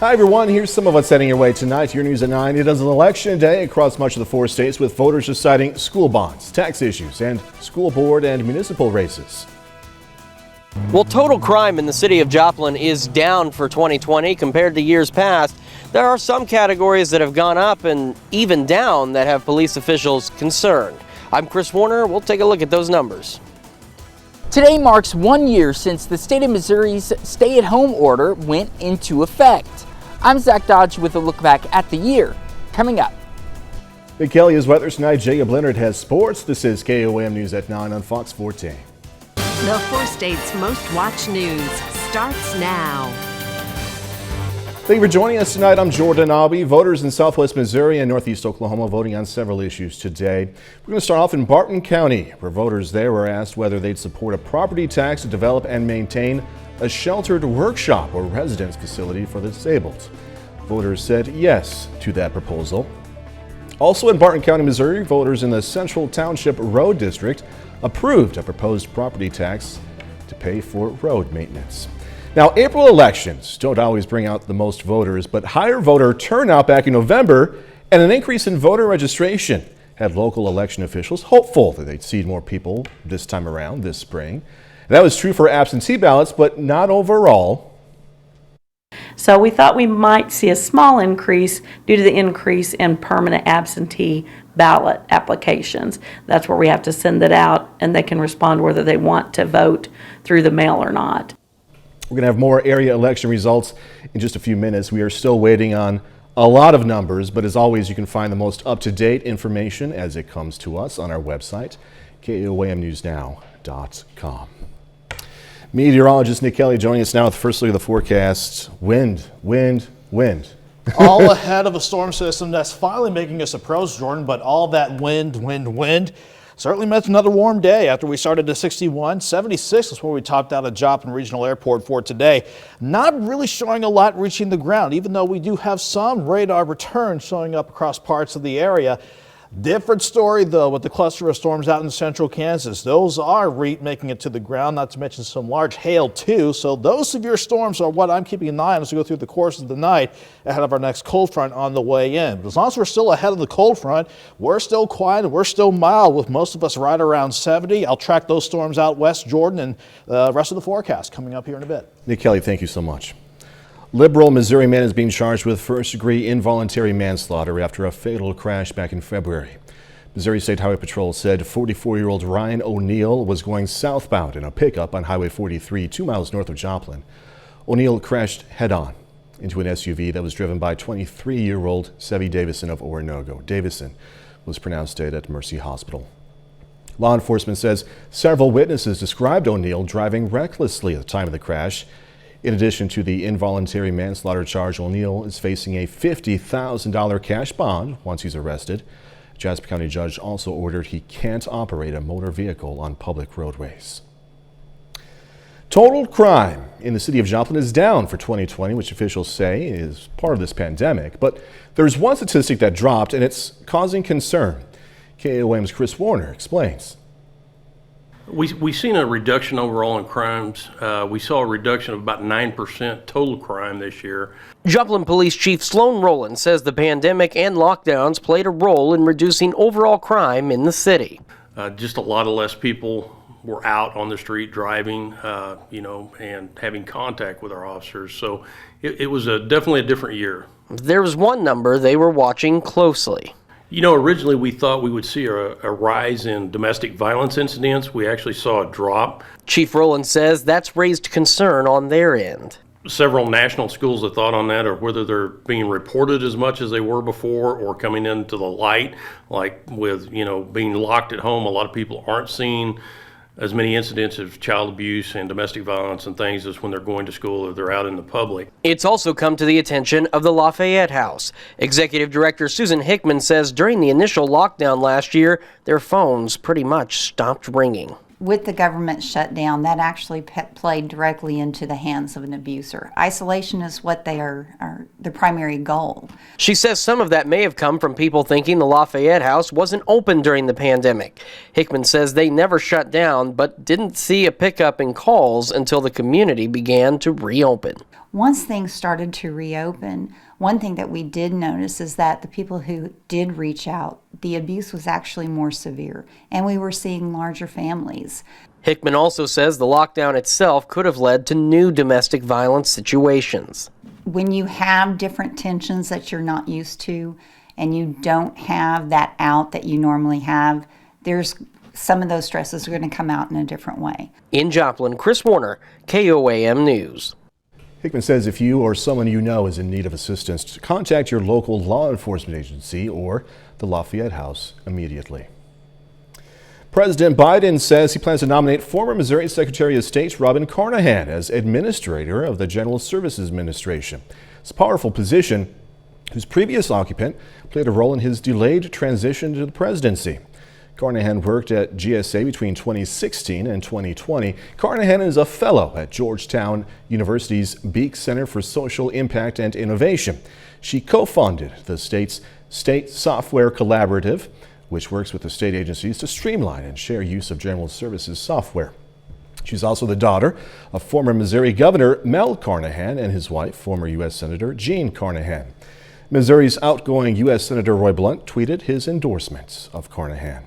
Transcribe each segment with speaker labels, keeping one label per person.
Speaker 1: Hi everyone, here's some of what's heading your way tonight. Your news at 9. It is an election day across much of the 4 states with voters deciding school bonds, tax issues, and school board and municipal races.
Speaker 2: Well, total crime in the city of Joplin is down for 2020 compared to years past. There are some categories that have gone up and even down that have police officials concerned. I'm Chris Warner. We'll take a look at those numbers.
Speaker 3: Today marks 1 year since the state of Missouri's stay-at-home order went into effect. I'm Zach Dodge with a look back at the year. Coming up.
Speaker 1: Nick Kelly is weather tonight. Jacob Leonard has sports. This is KOAM News at 9 on Fox 14.
Speaker 4: The 4 states' most watched news starts now.
Speaker 1: Thank you for joining us tonight. I'm Jordan Albee. Voters in southwest Missouri and northeast Oklahoma voting on several issues today. We're going to start off in Barton County, where voters there were asked whether they'd support a property tax to develop and maintain a sheltered workshop or residence facility for the disabled. Voters said yes to that proposal. Also in Barton County, Missouri, voters in the Central Township Road District approved a proposed property tax to pay for road maintenance. Now, April elections don't always bring out the most voters, but higher voter turnout back in November and an increase in voter registration had local election officials hopeful that they'd see more people this time around this spring. That was true for absentee ballots, but not overall.
Speaker 5: So we thought we might see a small increase due to the increase in permanent absentee ballot applications. That's where we have to send it out and they can respond whether they want to vote through the mail or not.
Speaker 1: We're going to have more area election results in just a few minutes. We are still waiting on a lot of numbers, but as always, you can find the most up-to-date information as it comes to us on our website, KOAMNewsNow.com. Meteorologist Nick Kelly joining us now with the first look at the forecast. Wind.
Speaker 6: All ahead of a storm system that's finally making us approach, Jordan, but all that wind certainly meant another warm day after we started at 61. 76 is where we topped out at Joplin Regional Airport for today. Not really showing a lot reaching the ground, even though we do have some radar return showing up across parts of the area. Different story, though, with the cluster of storms out in central Kansas. Those are making it to the ground, not to mention some large hail, too. So those severe storms are what I'm keeping an eye on as we go through the course of the night ahead of our next cold front on the way in. But as long as we're still ahead of the cold front, we're still quiet and we're still mild, with most of us right around 70. I'll track those storms out west, Jordan, and the rest of the forecast coming up here in a bit.
Speaker 1: Nick Kelly, thank you so much. Liberal Missouri man is being charged with first-degree involuntary manslaughter after a fatal crash back in February. Missouri State Highway Patrol said 44-year-old Ryan O'Neill was going southbound in a pickup on Highway 43, 2 miles north of Joplin. O'Neill crashed head-on into an SUV that was driven by 23-year-old Sevy Davison of Oronogo. Davison was pronounced dead at Mercy Hospital. Law enforcement says several witnesses described O'Neill driving recklessly at the time of the crash. In addition to the involuntary manslaughter charge, O'Neill is facing a $50,000 cash bond once he's arrested. A Jasper County judge also ordered he can't operate a motor vehicle on public roadways. Total crime in the city of Joplin is down for 2020, which officials say is part of this pandemic. But there's one statistic that dropped, and it's causing concern. KOAM's Chris Warner explains.
Speaker 7: We've seen a reduction overall in crimes. We saw a reduction of about 9% total crime this year.
Speaker 2: Joplin Police Chief Sloan Rowland says the pandemic and lockdowns played a role in reducing overall crime in the city.
Speaker 7: Just a lot of less people were out on the street driving, and having contact with our officers. So it was definitely a different year.
Speaker 2: There was one number they were watching closely.
Speaker 7: Originally we thought we would see a rise in domestic violence incidents. We actually saw a drop.
Speaker 2: Chief Rowland says that's raised concern on their end.
Speaker 7: Several national schools have thought on that, or whether they're being reported as much as they were before or coming into the light, like with, being locked at home. A lot of people aren't seeing as many incidents of child abuse and domestic violence and things as when they're going to school or they're out in the public.
Speaker 2: It's also come to the attention of the Lafayette House. Executive Director Susan Hickman says during the initial lockdown last year, their phones pretty much stopped ringing.
Speaker 8: with the government shutdown, that actually played directly into the hands of an abuser. Isolation is what they are the primary goal.
Speaker 2: She says some of that may have come from people thinking the Lafayette House wasn't open during the pandemic. Hickman says they never shut down, but didn't see a pickup in calls until the community began to reopen.
Speaker 8: Once things started to reopen, one thing that we did notice is that the people who did reach out, the abuse was actually more severe, and we were seeing larger families.
Speaker 2: Hickman also says the lockdown itself could have led to new domestic violence situations.
Speaker 8: When you have different tensions that you're not used to, and you don't have that out that you normally have, there's some of those stresses are going to come out in a different way.
Speaker 2: In Joplin, Chris Warner, KOAM News.
Speaker 1: Hickman says if you or someone you know is in need of assistance, contact your local law enforcement agency or the Lafayette House immediately. President Biden says he plans to nominate former Missouri Secretary of State Robin Carnahan as administrator of the General Services Administration. It's a powerful position whose previous occupant played a role in his delayed transition to the presidency. Carnahan worked at GSA between 2016 and 2020. Carnahan is a fellow at Georgetown University's Beek Center for Social Impact and Innovation. She co-founded the state's State Software Collaborative, which works with the state agencies to streamline and share use of general services software. She's also the daughter of former Missouri Governor Mel Carnahan and his wife, former U.S. Senator Jean Carnahan. Missouri's outgoing U.S. Senator Roy Blunt tweeted his endorsements of Carnahan.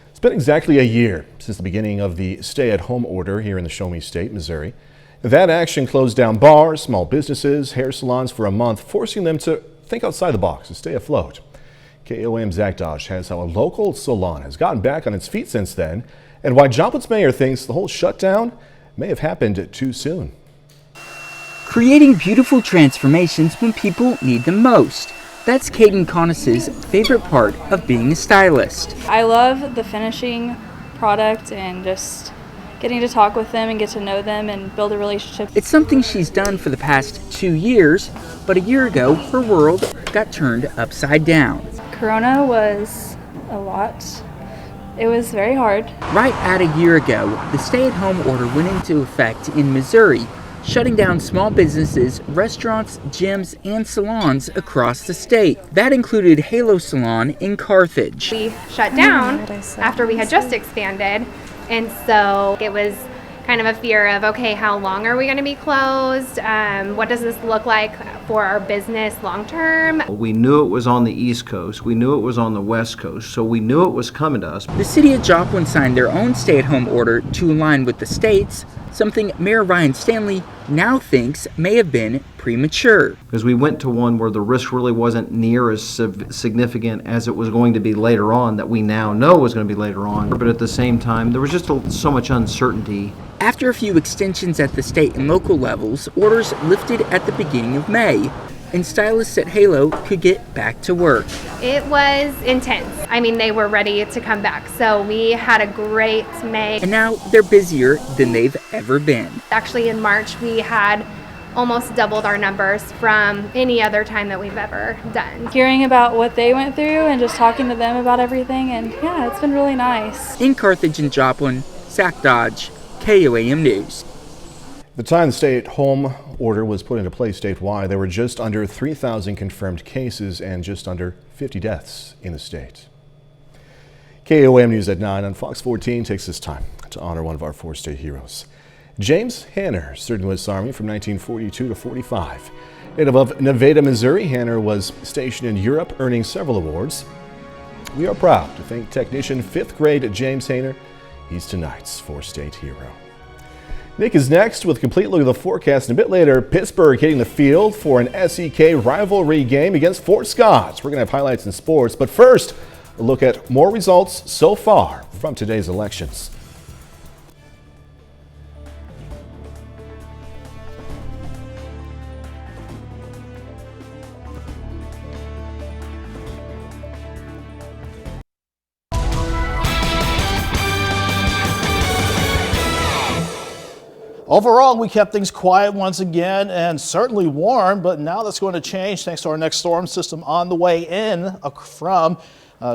Speaker 1: It's been exactly a year since the beginning of the stay-at-home order here in the Show Me State, Missouri. That action closed down bars, small businesses, hair salons for a month, forcing them to think outside the box and stay afloat. KOAM's Zach Dodge has how a local salon has gotten back on its feet since then, and why Joplin's mayor thinks the whole shutdown may have happened too soon.
Speaker 3: Creating beautiful transformations when people need them most. That's Caden Connis's favorite part of being a stylist.
Speaker 9: I love the finishing product and just getting to talk with them and get to know them and build a relationship.
Speaker 3: It's something she's done for the past 2 years, but a year ago, her world got turned upside down.
Speaker 9: Corona was a lot. It was very hard.
Speaker 3: Right at a year ago, the stay-at-home order went into effect in Missouri, shutting down small businesses, restaurants, gyms, and salons across the state. That included Halo Salon in Carthage.
Speaker 10: We shut down after we had just expanded, and so it was kind of a fear of, okay, how long are we going to be closed? What does this look like for our business long term?
Speaker 11: We knew it was on the East Coast, we knew it was on the West Coast, so we knew it was coming to us.
Speaker 3: The city of Joplin signed their own stay-at-home order to align with the state's, something Mayor Ryan Stanley now thinks may have been premature.
Speaker 11: Because we went to one where the risk really wasn't near as significant as it was going to be later on, that we now know was going to be later on. But at the same time, there was just so much uncertainty.
Speaker 3: After a few extensions at the state and local levels, orders lifted at the beginning of May, and stylists at Halo could get back to work.
Speaker 10: It was intense. I mean, they were ready to come back, so we had a great May.
Speaker 3: And now they're busier than they've ever been.
Speaker 10: Actually, in March, we had almost doubled our numbers from any other time that we've ever done.
Speaker 9: Hearing about what they went through and just talking to them about everything, and yeah, it's been really nice.
Speaker 3: In Carthage and Joplin, Zach Dodge, KOAM News.
Speaker 1: At the time the stay-at-home order was put into place statewide, there were just under 3,000 confirmed cases and just under 50 deaths in the state. KOAM News at 9 on Fox 14 takes this time to honor one of our four state heroes. James Hanner served in the U.S. Army from 1942 to 45. Native of Nevada, Missouri, Hanner was stationed in Europe, earning several awards. We are proud to thank technician 5th grade James Hanner. He's tonight's four-state hero. Nick is next with a complete look at the forecast, and a bit later, Pittsburgh hitting the field for an SEK rivalry game against Fort Scott. We're going to have highlights in sports, but first, a look at more results so far from today's elections.
Speaker 6: Overall, we kept things quiet once again and certainly warm, but now that's going to change thanks to our next storm system on the way in from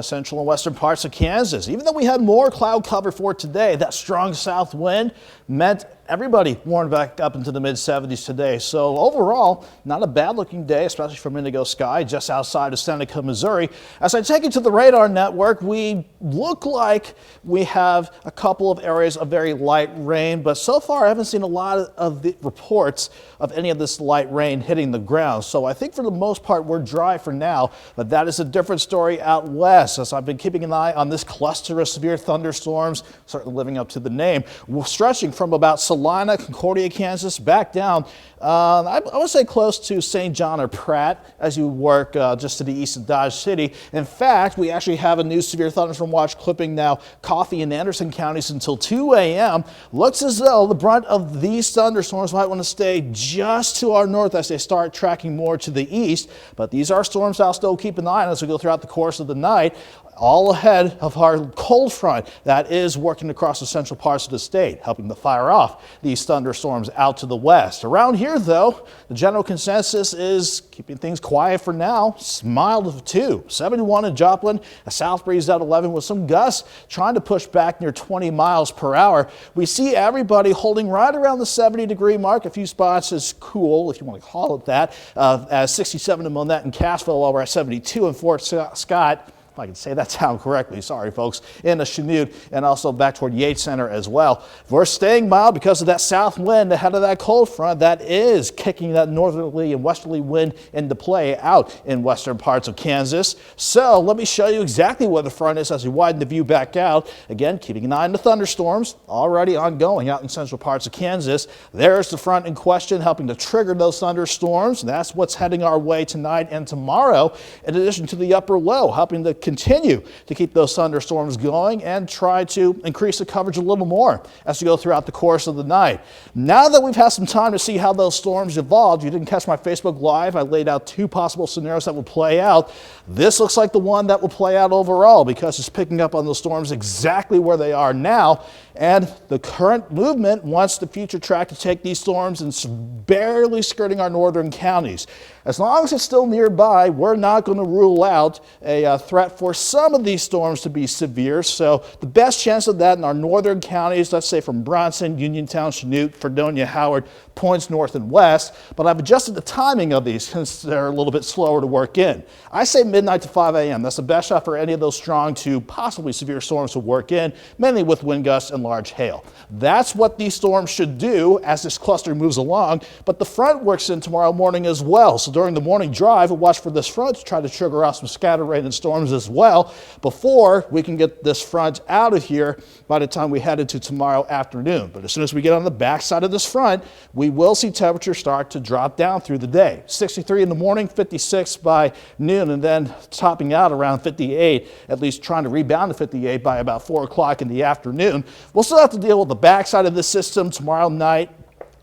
Speaker 6: central and western parts of Kansas. Even though we had more cloud cover for today, that strong south wind meant everybody warmed back up into the mid-70s today. So overall, not a bad looking day, especially from indigo sky just outside of Seneca, Missouri. As I take you to the radar network, we look like we have a couple of areas of very light rain, but so far I haven't seen a lot of the reports of any of this light rain hitting the ground. So I think for the most part we're dry for now, but that is a different story out west, as I've been keeping an eye on this cluster of severe thunderstorms, certainly living up to the name. We're stretching from about Salina, Concordia, Kansas, back down, I would say close to St. John or Pratt as you work just to the east of Dodge City. In fact, we actually have a new severe thunderstorm watch clipping now Coffee and Anderson counties until 2 a.m. Looks as though the brunt of these thunderstorms might want to stay just to our north as they start tracking more to the east, but these are storms I'll still keep an eye on as we go throughout the course of the night, all ahead of our cold front that is working across the central parts of the state, helping to fire off these thunderstorms out to the west. Around here, though, the general consensus is keeping things quiet for now. Mild of 2, 71 in Joplin, a south breeze at 11 with some gusts trying to push back near 20 miles per hour. We see everybody holding right around the 70-degree mark. A few spots is cool, if you want to call it that, as 67 in Monette and Cassville, while we're at 72 in Fort Scott. If I can say that sound correctly, sorry folks, in the Chanute and also back toward Yates Center as well. We're staying mild because of that south wind ahead of that cold front that is kicking that northerly and westerly wind into play out in western parts of Kansas. So let me show you exactly where the front is as we widen the view back out. Again, keeping an eye on the thunderstorms already ongoing out in central parts of Kansas. There's the front in question helping to trigger those thunderstorms. That's what's heading our way tonight and tomorrow, in addition to the upper low helping to continue to keep those thunderstorms going and try to increase the coverage a little more as we go throughout the course of the night. Now that we've had some time to see how those storms evolved, you didn't catch my Facebook Live. I laid out 2 possible scenarios that will play out. This looks like the one that will play out overall because it's picking up on the storms exactly where they are now. And the current movement wants the future track to take these storms and barely skirting our northern counties. As long as it's still nearby, we're not going to rule out a threat for some of these storms to be severe. So the best chance of that in our northern counties, let's say from Bronson, Uniontown, Chanute, Fredonia, Howard, points north and west. But I've adjusted the timing of these since they're a little bit slower to work in. I say midnight to 5 a.m. That's the best shot for any of those strong to possibly severe storms to work in, mainly with wind gusts and large hail. That's what these storms should do as this cluster moves along, but the front works in tomorrow morning as well. So during the morning drive, we'll watch for this front to try to trigger off some scattered rain and storms as well before we can get this front out of here by the time we head into tomorrow afternoon. But as soon as we get on the backside of this front, we will see temperatures start to drop down through the day. 63 in the morning, 56 by noon, and then topping out around 58, at least trying to rebound to 58 by about 4 o'clock in the afternoon. We'll still have to deal with the backside of this system tomorrow night,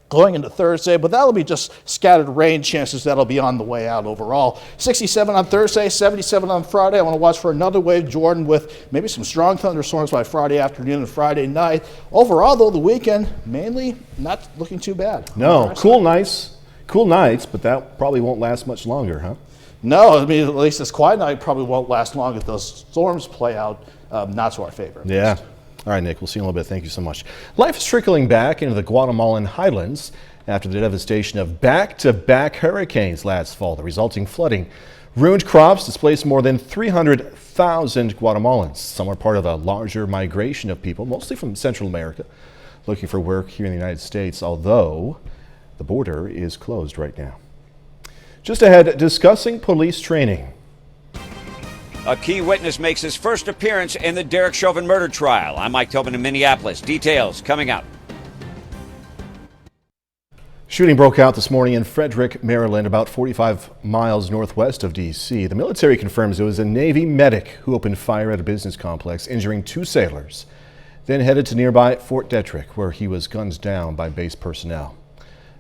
Speaker 6: going into Thursday, but that'll be just scattered rain chances that'll be on the way out overall. 67 on Thursday, 77 on Friday. I want to watch for another wave, Jordan, with maybe some strong thunderstorms by Friday afternoon and Friday night. Overall, though, the weekend mainly not looking too bad.
Speaker 1: No, cool nights, but that probably won't last much longer, huh?
Speaker 6: No, I mean, at least this quiet night probably won't last long if those storms play out not to our favor.
Speaker 1: Yeah. All right, Nick, we'll see you in a little bit. Thank you so much. Life is trickling back into the Guatemalan highlands after the devastation of back-to-back hurricanes last fall. The resulting flooding ruined crops, displaced more than 300,000 Guatemalans. Some are part of a larger migration of people, mostly from Central America, looking for work here in the United States, although the border is closed right now. Just ahead, discussing police training.
Speaker 12: A key witness makes his first appearance in the Derek Chauvin murder trial. I'm Mike Tobin in Minneapolis. Details coming up.
Speaker 1: Shooting broke out this morning in Frederick, Maryland, about 45 miles northwest of D.C. The military confirms it was a Navy medic who opened fire at a business complex, injuring 2 sailors, then headed to nearby Fort Detrick, where he was gunned down by base personnel.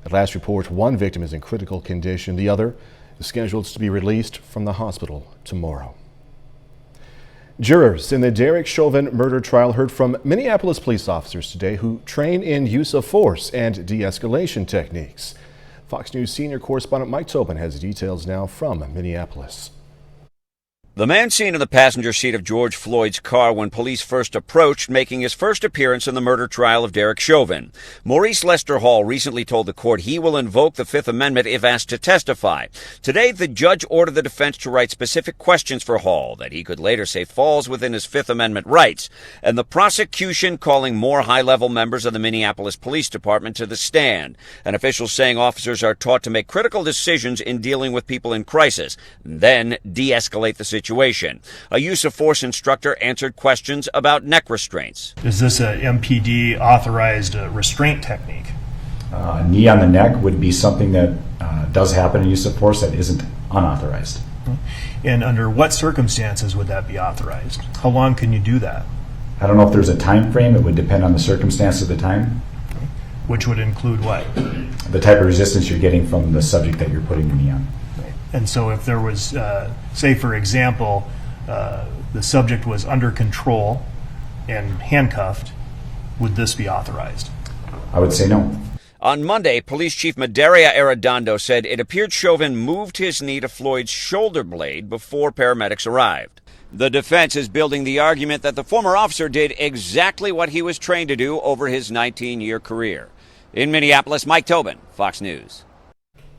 Speaker 1: At last report, 1 victim is in critical condition. The other is scheduled to be released from the hospital tomorrow. Jurors in the Derek Chauvin murder trial heard from Minneapolis police officers today who train in use of force and de-escalation techniques. Fox News senior correspondent Mike Tobin has details now from Minneapolis.
Speaker 12: The man seen in the passenger seat of George Floyd's car when police first approached, making his first appearance in the murder trial of Derek Chauvin. Maurice Lester Hall recently told the court he will invoke the Fifth Amendment if asked to testify. Today, the judge ordered the defense to write specific questions for Hall that he could later say falls within his Fifth Amendment rights, and the prosecution calling more high-level members of the Minneapolis Police Department to the stand. An official saying officers are taught to make critical decisions in dealing with people in crisis, then de-escalate the situation. A use of force instructor answered questions about neck restraints.
Speaker 13: Is this a MPD authorized restraint technique?
Speaker 14: Knee on the neck would be something that does happen in use of force that isn't unauthorized.
Speaker 13: And under what circumstances would that be authorized? How long can you do that?
Speaker 14: I don't know if there's a time frame. It would depend on the circumstance of the time.
Speaker 13: Which would include what?
Speaker 14: The type of resistance you're getting from the subject that you're putting the knee on.
Speaker 13: And so if there was, say for example, the subject was under control and handcuffed, would this be authorized?
Speaker 14: I would say no.
Speaker 12: On Monday, Police Chief Medaria Arredondo said it appeared Chauvin moved his knee to Floyd's shoulder blade before paramedics arrived. The defense is building the argument that the former officer did exactly what he was trained to do over his 19-year career. In Minneapolis, Mike Tobin, Fox News.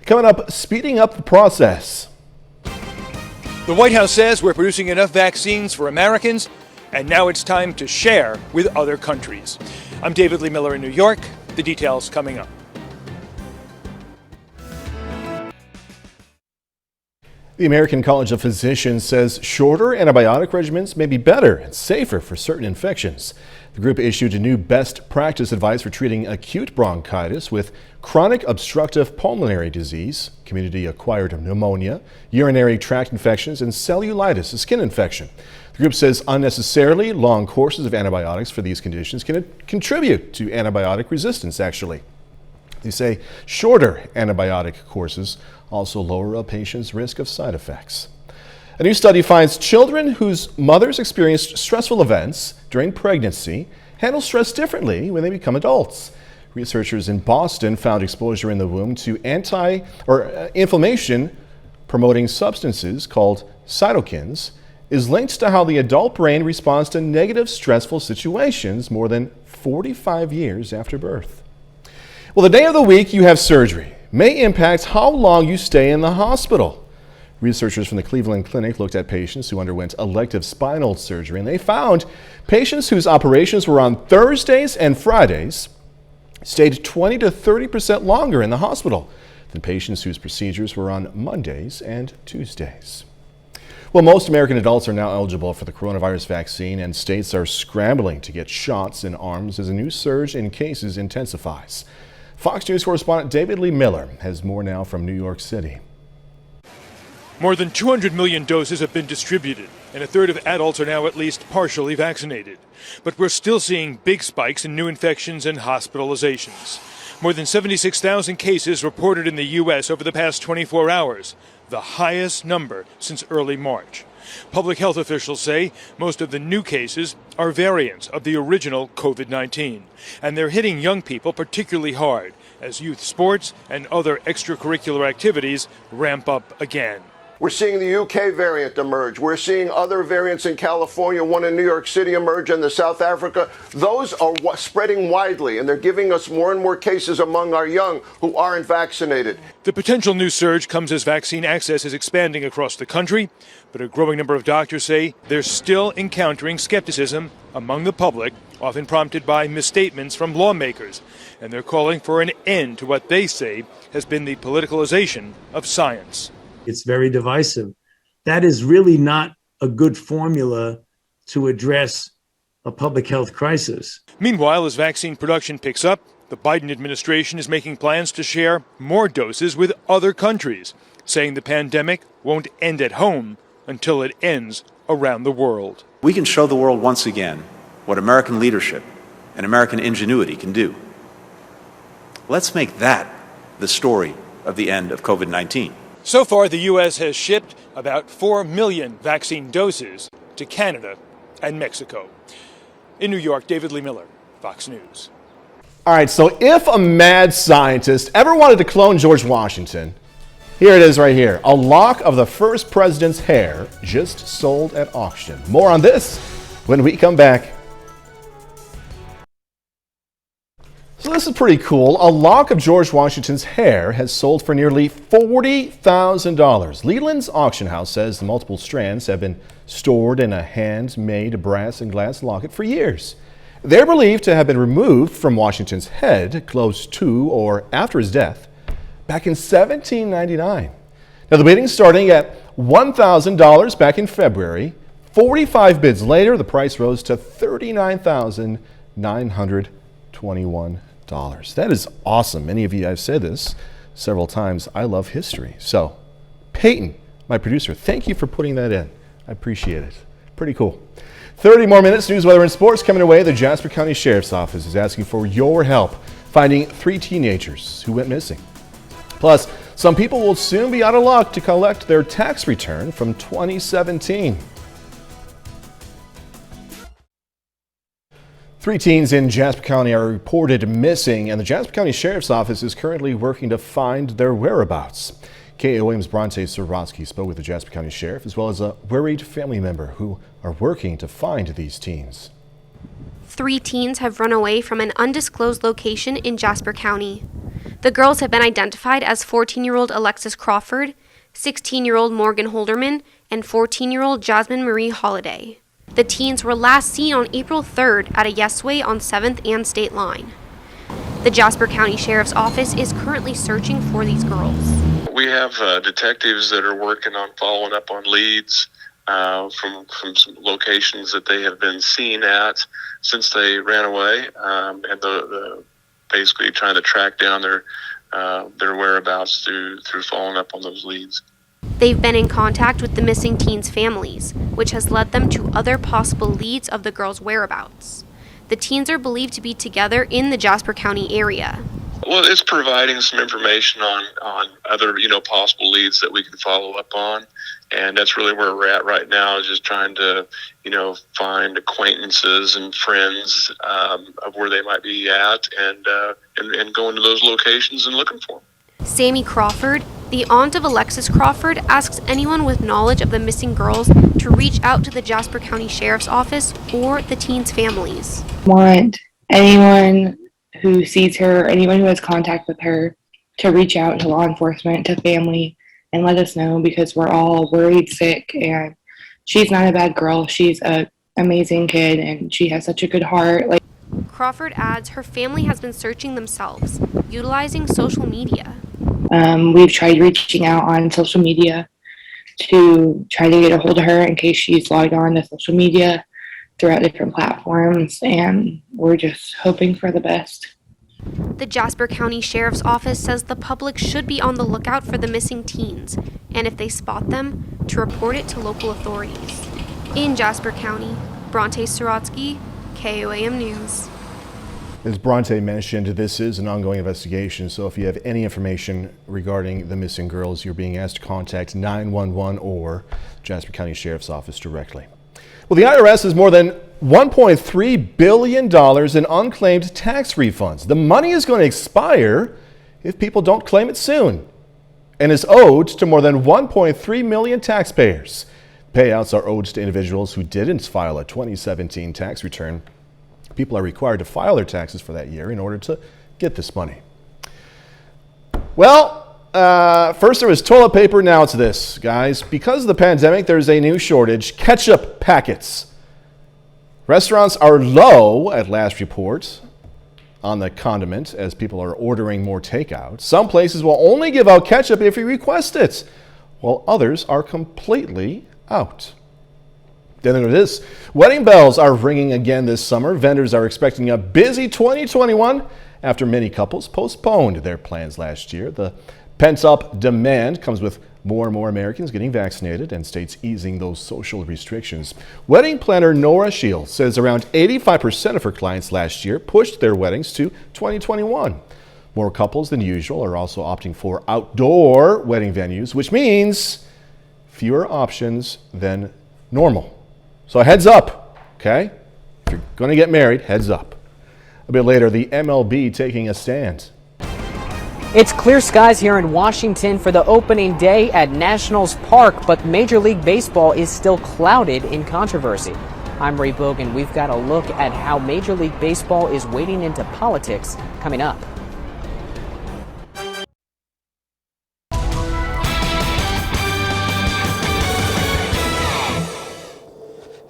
Speaker 1: Coming up, speeding up the process.
Speaker 15: The White House says we're producing enough vaccines for Americans, and now it's time to share with other countries. I'm David Lee Miller in New York. The details coming up.
Speaker 1: The American College of Physicians says shorter antibiotic regimens may be better and safer for certain infections. The group issued a new best practice advice for treating acute bronchitis with chronic obstructive pulmonary disease, community-acquired pneumonia, urinary tract infections, and cellulitis, a skin infection. The group says unnecessarily long courses of antibiotics for these conditions can contribute to antibiotic resistance, actually. They say shorter antibiotic courses also lower a patient's risk of side effects. A new study finds children whose mothers experienced stressful events during pregnancy handle stress differently when they become adults. Researchers in Boston found exposure in the womb to inflammation promoting substances called cytokines is linked to how the adult brain responds to negative stressful situations more than 45 years after birth. Well, the day of the week you have surgery may impact how long you stay in the hospital. Researchers from the Cleveland Clinic looked at patients who underwent elective spinal surgery, and they found patients whose operations were on Thursdays and Fridays stayed 20 to 30% longer in the hospital than patients whose procedures were on Mondays and Tuesdays. Well, most American adults are now eligible for the coronavirus vaccine, and states are scrambling to get shots in arms as a new surge in cases intensifies. Fox News correspondent David Lee Miller has more now from New York City.
Speaker 15: More than 200 million doses have been distributed, and a third of adults are now at least partially vaccinated. But we're still seeing big spikes in new infections and hospitalizations. More than 76,000 cases reported in the U.S. over the past 24 hours, the highest number since early March. Public health officials say most of the new cases are variants of the original COVID-19, and they're hitting young people particularly hard as youth sports and other extracurricular activities ramp up again.
Speaker 16: We're seeing the UK variant emerge. We're seeing other variants in California, one in New York City emerge, and the South Africa. Those are spreading widely, and they're giving us more and more cases among our young who aren't vaccinated.
Speaker 15: The potential new surge comes as vaccine access is expanding across the country, but a growing number of doctors say they're still encountering skepticism among the public, often prompted by misstatements from lawmakers, and they're calling for an end to what they say has been the politicalization of science.
Speaker 17: It's very divisive. That is really not a good formula to address a public health crisis.
Speaker 15: Meanwhile, as vaccine production picks up, the Biden administration is making plans to share more doses with other countries, saying the pandemic won't end at home until it ends around the world.
Speaker 18: We can show the world once again what American leadership and American ingenuity can do. Let's make that the story of the end of COVID-19.
Speaker 15: So far, the U.S. has shipped about 4 million vaccine doses to Canada and Mexico. In New York, David Lee Miller, Fox News.
Speaker 1: All right, so if a mad scientist ever wanted to clone George Washington, Here it is right here. A lock of the first president's hair just sold at auction. More on this when we come back. So this is pretty cool. A lock of George Washington's hair has sold for nearly $40,000. Leland's auction house says the multiple strands have been stored in a handmade brass and glass locket for years. They're believed to have been removed from Washington's head close to or after his death back in 1799. Now the bidding starting at $1,000 back in February. 45 bids later, the price rose to $39,921. That is awesome. Many of you have said this several times. I love history. So, Peyton, my producer, thank you for putting that in. I appreciate it. Pretty cool. 30 more minutes, news, weather, and sports coming away. The Jasper County Sheriff's Office is asking for your help finding 3 teenagers who went missing. Plus, some people will soon be out of luck to collect their tax return from 2017. 3 teens in Jasper County are reported missing, and the Jasper County Sheriff's Office is currently working to find their whereabouts. KOAM's Bronte Sorotsky spoke with the Jasper County Sheriff as well as a worried family member who are working to find these teens.
Speaker 19: 3 teens have run away from an undisclosed location in Jasper County. The girls have been identified as 14-year-old Alexis Crawford, 16-year-old Morgan Holderman, and 14-year-old Jasmine Marie Holiday. The teens were last seen on April 3rd at a Yesway on 7th and State Line. The Jasper County Sheriff's Office is currently searching for these girls.
Speaker 20: We have detectives that are working on following up on leads from some locations that they have been seen at since they ran away, and basically trying to track down their whereabouts through following up on those leads.
Speaker 19: They've been in contact with the missing teens' families, which has led them to other possible leads of the girls' whereabouts. The teens are believed to be together in the Jasper County area.
Speaker 20: Well, it's providing some information on other, possible leads that we can follow up on. And that's really where we're at right now, is just trying to, find acquaintances and friends of where they might be at and going to those locations and looking for them.
Speaker 19: Sammy Crawford, the aunt of Alexis Crawford, asks anyone with knowledge of the missing girls to reach out to the Jasper County Sheriff's Office or the teens' families.
Speaker 21: Want anyone who sees her, anyone who has contact with her, to reach out to law enforcement, to family, and let us know, because we're all worried sick, and she's not a bad girl. She's an amazing kid, and she has such a good heart.
Speaker 19: Crawford adds her family has been searching themselves, utilizing social media.
Speaker 21: We've tried reaching out on social media to try to get a hold of her in case she's logged on to social media throughout different platforms, and we're just hoping for the best.
Speaker 19: The Jasper County Sheriff's Office says the public should be on the lookout for the missing teens, and if they spot them, to report it to local authorities. In Jasper County, Bronte Sorotsky, KOAM News.
Speaker 1: As Bronte mentioned, this is an ongoing investigation, so if you have any information regarding the missing girls, you're being asked to contact 911 or Jasper County Sheriff's Office directly. Well, the IRS has more than $1.3 billion in unclaimed tax refunds. The money is going to expire if people don't claim it soon, and is owed to more than 1.3 million taxpayers. Payouts are owed to individuals who didn't file a 2017 tax return. People are required to file their taxes for that year in order to get this money. Well, first there was toilet paper, now it's this, guys. Because of the pandemic, there's a new shortage: ketchup packets. Restaurants are low at last report on the condiment as people are ordering more takeout. Some places will only give out ketchup if you request it, while others are completely out. Then there it is. Wedding bells are ringing again this summer. Vendors are expecting a busy 2021 after many couples postponed their plans last year. The pent-up demand comes with more and more Americans getting vaccinated and states easing those social restrictions. Wedding planner Nora Shields says around 85% of her clients last year pushed their weddings to 2021. More couples than usual are also opting for outdoor wedding venues, which means fewer options than normal. So heads up, okay? If you're going to get married, heads up. A bit later, the MLB taking a stand.
Speaker 4: It's clear skies here in Washington for the opening day at Nationals Park, but Major League Baseball is still clouded in controversy. I'm Ray Bogan. We've got a look at how Major League Baseball is wading into politics coming up.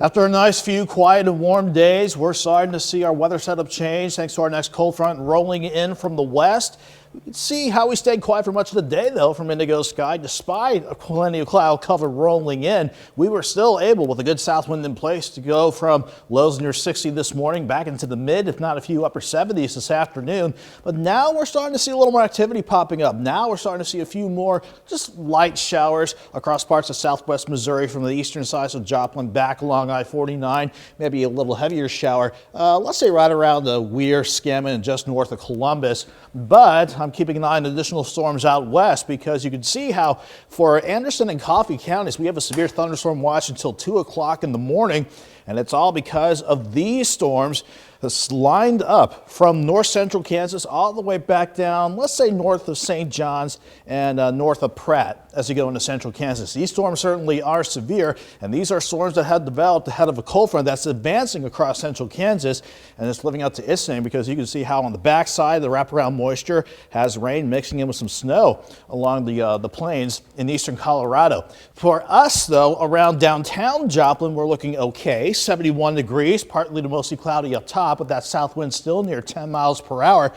Speaker 6: After a nice few quiet and warm days, we're starting to see our weather setup change thanks to our next cold front rolling in from the west. We can see how we stayed quiet for much of the day, though, from indigo sky. Despite plenty of cloud cover rolling in, we were still able, with a good south wind in place, to go from lows near 60 this morning back into the mid, if not a few upper 70s this afternoon. But now we're starting to see a little more activity popping up. Now we're starting to see a few more just light showers across parts of southwest Missouri from the eastern side of Joplin back along I-49. Maybe a little heavier shower, let's say right around Weir, Scammon, and just north of Columbus. But I'm keeping an eye on additional storms out west because you can see how for Anderson and Coffee counties, we have a severe thunderstorm watch until 2 o'clock in the morning. And it's all because of these storms that's lined up from north central Kansas all the way back down, let's say north of St. John's and north of Pratt as you go into central Kansas. These storms certainly are severe, and these are storms that have developed ahead of a cold front that's advancing across central Kansas, and it's living up to its name because you can see how on the backside the wraparound moisture has rain mixing in with some snow along the plains in eastern Colorado. For us, though, around downtown Joplin, we're looking okay. 71 degrees, partly to mostly cloudy up top, but that south wind still near 10 miles per hour.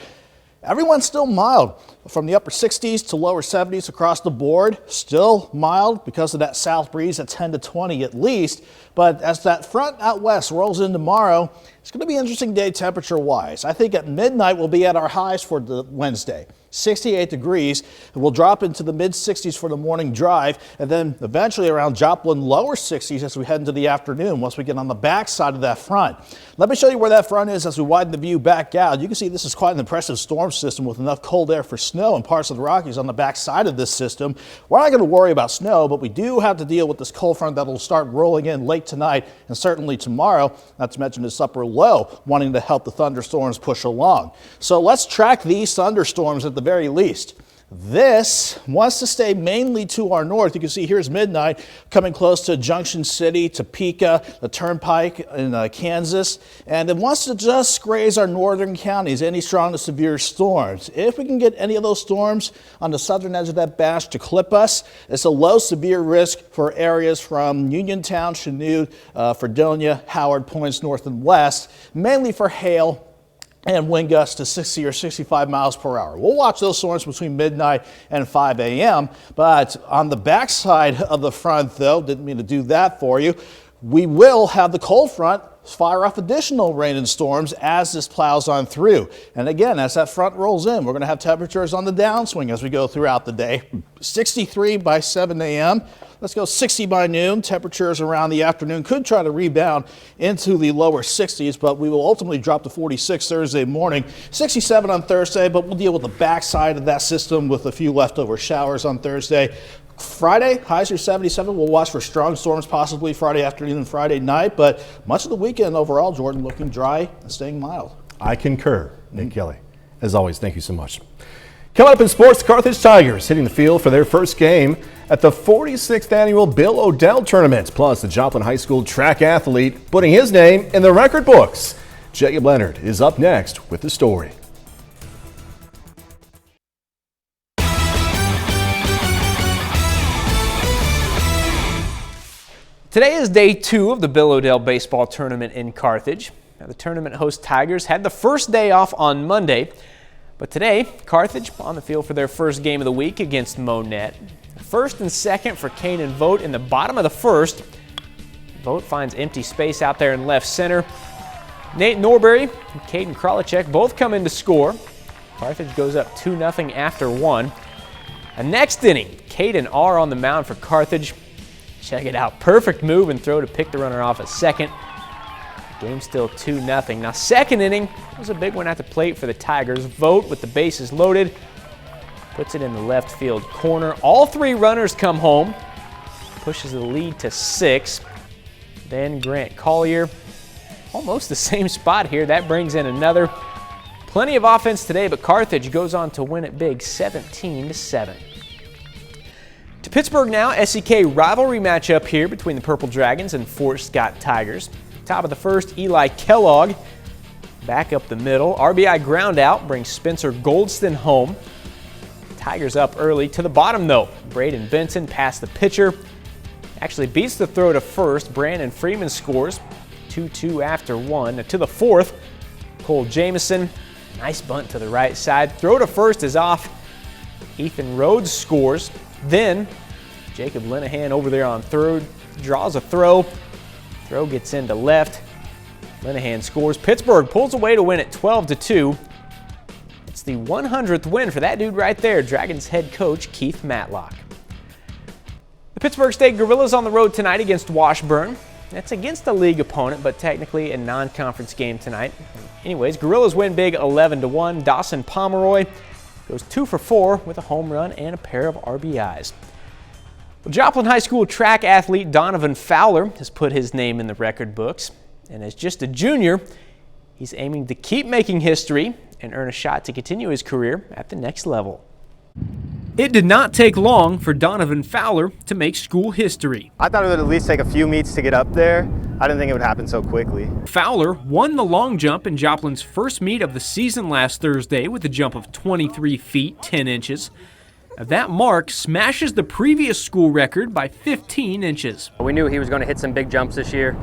Speaker 6: Everyone's still mild from the upper 60s to lower 70s across the board. Still mild because of that south breeze at 10 to 20 at least. But as that front out west rolls in tomorrow, it's going to be an interesting day temperature wise. I think at midnight we'll be at our highs for the Wednesday. 68 degrees. We'll drop into the mid 60s for the morning drive, and then eventually around Joplin lower 60s as we head into the afternoon once we get on the back side of that front. Let me show you where that front is as we widen the view back out. You can see this is quite an impressive storm system with enough cold air for snow in parts of the Rockies on the back side of this system. We're not going to worry about snow, but we do have to deal with this cold front that will start rolling in late tonight and certainly tomorrow, not to mention this upper low wanting to help the thunderstorms push along. So let's track these thunderstorms at the very least. This wants to stay mainly to our north. You can see here's midnight coming close to Junction City, Topeka, the Turnpike in Kansas, and it wants to just graze our northern counties, any strong to severe storms. If we can get any of those storms on the southern edge of that batch to clip us, it's a low severe risk for areas from Uniontown, Chanute, Fredonia, Howard points north and west, mainly for hail and wind gusts to 60 or 65 miles per hour. We'll watch those storms between midnight and 5 a.m. But on the backside of the front, though, didn't mean to do that for you, we will have the cold front fire off additional rain and storms as this plows on through. And again, as that front rolls in, we're going to have temperatures on the downswing as we go throughout the day. 63 by 7 a.m. Let's go 60 by noon. Temperatures around the afternoon could try to rebound into the lower 60s, but we will ultimately drop to 46 Thursday morning. 67 on Thursday, but we'll deal with the backside of that system with a few leftover showers on Thursday. Friday, highs are 77. We'll watch for strong storms possibly Friday afternoon and Friday night, but much of the weekend overall, Jordan, looking dry and staying mild.
Speaker 1: I concur. Nick Kelly, as always, thank you so much. Coming up in sports, the Carthage Tigers hitting the field for their first game at the 46th annual Bill O'Dell Tournament. Plus, the Joplin High School track athlete putting his name in the record books. Jacob Leonard is up next with the story.
Speaker 22: Today is day 2 of the Bill O'Dell Baseball Tournament in Carthage. Now, the tournament host Tigers had the first day off on Monday, but today, Carthage on the field for their first game of the week against Monette. First and second for Kane and Vogt in the bottom of the first. Vogt finds empty space out there in left center. Nate Norbury and Caden Kralichek both come in to score. Carthage goes up 2-0 after 1. And next inning, Caden R on the mound for Carthage. Check it out. Perfect move and throw to pick the runner off at second. Game still 2-0. Now, second inning was a big one at the plate for the Tigers. Vogt with the bases loaded. Puts it in the left field corner. All 3 runners come home. Pushes the lead to 6. Then Grant Collier. Almost the same spot here. That brings in another. Plenty of offense today, but Carthage goes on to win it big 17-7. To Pittsburgh now, SEK rivalry matchup here between the Purple Dragons and Fort Scott Tigers. Top of the first, Eli Kellogg back up the middle. RBI ground out brings Spencer Goldston home. Tigers up early. To the bottom though, Braden Benson past the pitcher. Actually beats the throw to first. Brandon Freeman scores 2-2 after one. To the fourth, Cole Jameson. Nice bunt to the right side. Throw to first is off. Ethan Rhodes scores. Then Jacob Linehan over there on third draws a throw. Throw gets into left. Linehan scores. Pittsburgh pulls away to win it 12-2. It's the 100th win for that dude right there, Dragons head coach Keith Matlock. The Pittsburgh State Gorillas on the road tonight against Washburn. That's against a league opponent, but technically a non-conference game tonight. Anyways, Gorillas win big 11-1. Dawson Pomeroy goes 2 for 4 with a home run and a pair of RBIs. Well, Joplin High School track athlete Donovan Fowler has put his name in the record books. And as just a junior, he's aiming to keep making history and earn a shot to continue his career at the next level. It did not take long for Donovan Fowler to make school history.
Speaker 5: I thought it would at least take a few meets to get up there. I didn't think it would happen so quickly.
Speaker 22: Fowler won the long jump in Joplin's first meet of the season last Thursday with a jump of 23 feet, 10 inches. That mark smashes the previous school record by 15 inches.
Speaker 7: We knew he was going to hit some big jumps this year.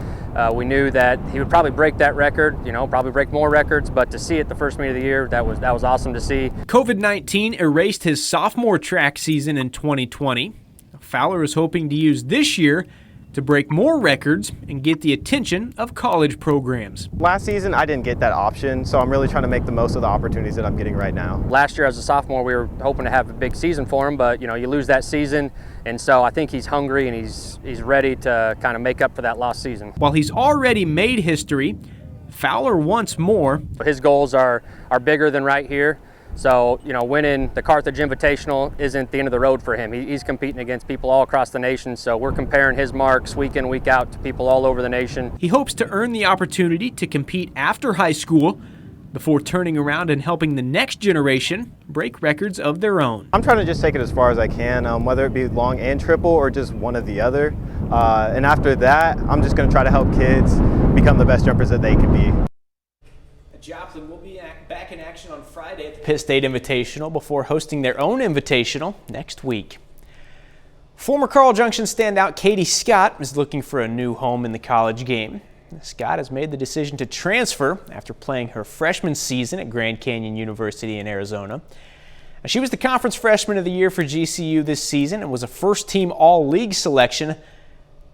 Speaker 7: We knew that he would probably break that record, probably break more records, but to see it the first meet of the year, that was awesome to see.
Speaker 22: COVID-19 erased his sophomore track season in 2020. Fowler is hoping to use this year to break more records and get the attention of college programs.
Speaker 5: Last season, I didn't get that option, so I'm really trying to make the most of the opportunities that I'm getting right now.
Speaker 7: Last year as a sophomore, we were hoping to have a big season for him, but you lose that season, and so I think he's hungry and he's ready to kind of make up for that lost season.
Speaker 22: While he's already made history, Fowler wants more.
Speaker 7: His goals are bigger than right here. So, winning the Carthage Invitational isn't the end of the road for him. He's competing against people all across the nation, so we're comparing his marks week in, week out to people all over the nation.
Speaker 22: He hopes to earn the opportunity to compete after high school before turning around and helping the next generation break records of their own.
Speaker 5: I'm trying to just take it as far as I can, whether it be long and triple or just one or the other. And after that, I'm just going to try to help kids become the best jumpers that they can be.
Speaker 22: Joplin will be back in action on Friday at the Pitt State Invitational before hosting their own Invitational next week. Former Carl Junction standout Katie Scott is looking for a new home in the college game. Scott has made the decision to transfer after playing her freshman season at Grand Canyon University in Arizona. She was the Conference Freshman of the Year for GCU this season and was a first-team All-League selection.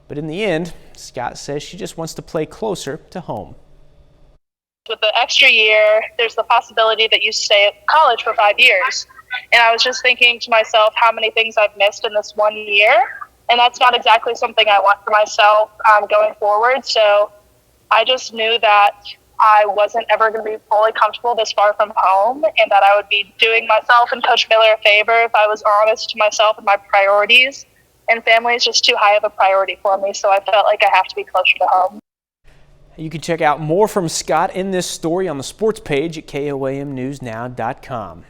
Speaker 22: But in the end, Scott says she just wants to play closer to home.
Speaker 23: With the extra year, there's the possibility that you stay at college for 5 years. And I was just thinking to myself how many things I've missed in this 1 year. And that's not exactly something I want for myself going forward. So I just knew that I wasn't ever going to be fully comfortable this far from home, and that I would be doing myself and Coach Miller a favor if I was honest to myself and my priorities. And family is just too high of a priority for me, so I felt like I have to be closer to home.
Speaker 22: You can check out more from Scott in this story on the sports page at KOAMNewsNow.com.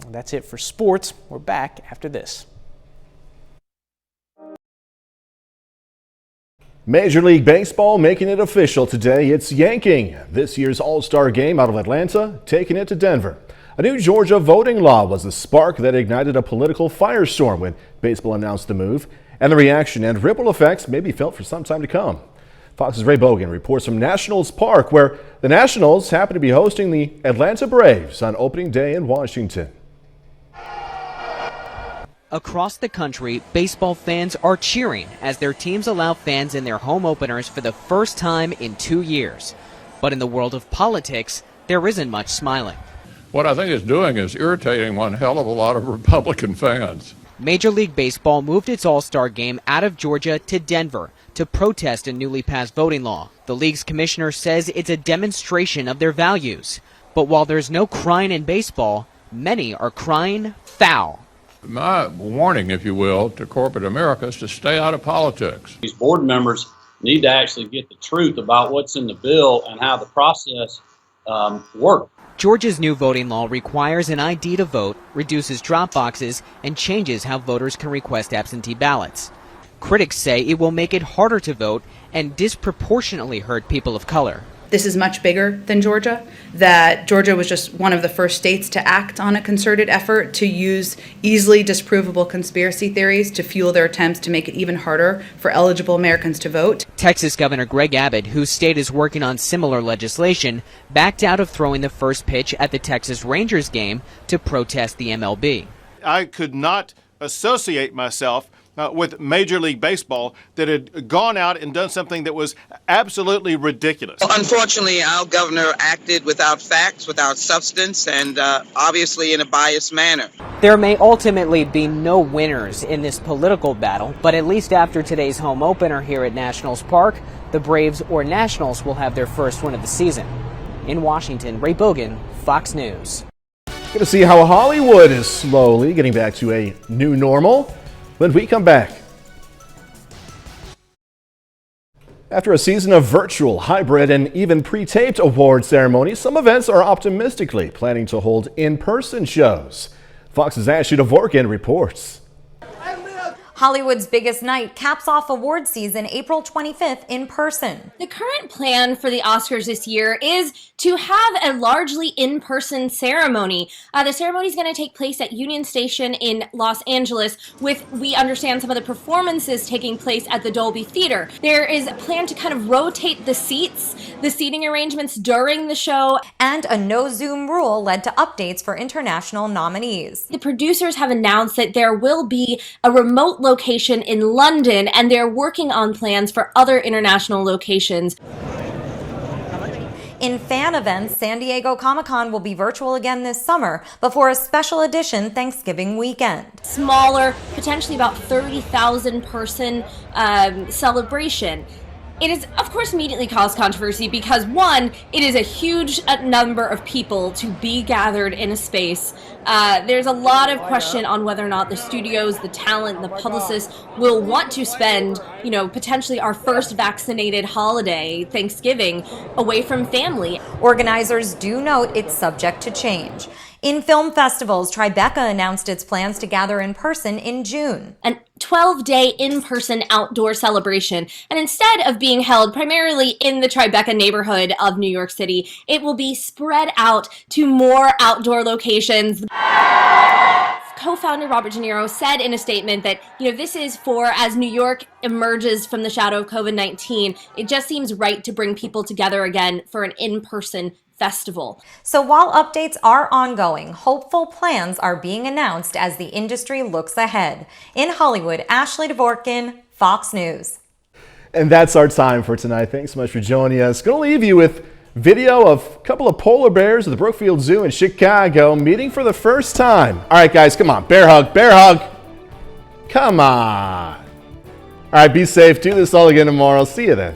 Speaker 22: That's it for sports. We're back after this.
Speaker 1: Major League Baseball making it official today. It's yanking this year's All-Star Game out of Atlanta, taking it to Denver. A new Georgia voting law was the spark that ignited a political firestorm when baseball announced the move, and the reaction and ripple effects may be felt for some time to come. Fox's Ray Bogan reports from Nationals Park, where the Nationals happen to be hosting the Atlanta Braves on opening day in Washington.
Speaker 4: Across the country, baseball fans are cheering as their teams allow fans in their home openers for the first time in 2 years. But in the world of politics, there isn't much smiling.
Speaker 24: What I think it's doing is irritating one hell of a lot of Republican fans.
Speaker 4: Major League Baseball moved its All-Star Game out of Georgia to Denver to protest a newly passed voting law. The league's commissioner says it's a demonstration of their values. But while there's no crying in baseball, many are crying foul.
Speaker 24: My warning, if you will, to corporate America is to stay out of politics.
Speaker 25: These board members need to actually get the truth about what's in the bill and how the process
Speaker 2: work.
Speaker 4: Georgia's new voting law requires an ID to vote, reduces drop boxes, and changes how voters can request absentee ballots. Critics say it will make it harder to vote and disproportionately hurt people of color.
Speaker 8: This is much bigger than Georgia, that Georgia was just one of the first states to act on a concerted effort to use easily disprovable conspiracy theories to fuel their attempts to make it even harder for eligible Americans to vote.
Speaker 4: Texas Governor Greg Abbott, whose state is working on similar legislation, backed out of throwing the first pitch at the Texas Rangers game to protest the MLB.
Speaker 10: I could not associate myself with Major League Baseball that had gone out and done something that was absolutely ridiculous.
Speaker 11: Unfortunately, our governor acted without facts, without substance, and obviously in a biased manner.
Speaker 4: There may ultimately be no winners in this political battle, but at least after today's home opener here at Nationals Park, the Braves or Nationals will have their first win of the season. In Washington, Ray Bogan, Fox News.
Speaker 1: Going to see how Hollywood is slowly getting back to a new normal when we come back. After a season of virtual, hybrid, and even pre-taped award ceremonies, some events are optimistically planning to hold in-person shows. Fox's Ashley Dvorkin reports.
Speaker 25: Hollywood's biggest night caps off award season April 25th in person.
Speaker 26: The current plan for the Oscars this year is to have a largely in-person ceremony. The ceremony is going to take place at Union Station in Los Angeles, with, we understand, some of the performances taking place at the Dolby Theater. There is a plan to kind of rotate the seats, the seating arrangements during the show.
Speaker 25: And a no Zoom rule led to updates for international nominees.
Speaker 26: The producers have announced that there will be a remote location in London, and they're working on plans for other international locations.
Speaker 25: In fan events, San Diego Comic-Con will be virtual again this summer before a special edition Thanksgiving weekend.
Speaker 26: Smaller, potentially about 30,000 person celebration. It has, of course, immediately caused controversy because, one, it is a huge number of people to be gathered in a space. There's a lot of question on whether or not the studios, the talent, the publicists will want to spend, potentially our first vaccinated holiday, Thanksgiving, away from family.
Speaker 25: Organizers do note it's subject to change. In film festivals, Tribeca announced its plans to gather in person in June.
Speaker 26: An 12-day in-person outdoor celebration. And instead of being held primarily in the Tribeca neighborhood of New York City, it will be spread out to more outdoor locations. Co-founder Robert De Niro said in a statement that, this is for as New York emerges from the shadow of COVID-19, it just seems right to bring people together again for an in-person festival.
Speaker 25: So while updates are ongoing, hopeful plans are being announced as the industry looks ahead. In Hollywood, Ashley Dvorkin, Fox News.
Speaker 1: And that's our time for tonight. Thanks so much for joining us. Going to leave you with video of a couple of polar bears at the Brookfield Zoo in Chicago meeting for the first time. All right, guys, come on. Bear hug, bear hug. Come on. All right, be safe. Do this all again tomorrow. See you then.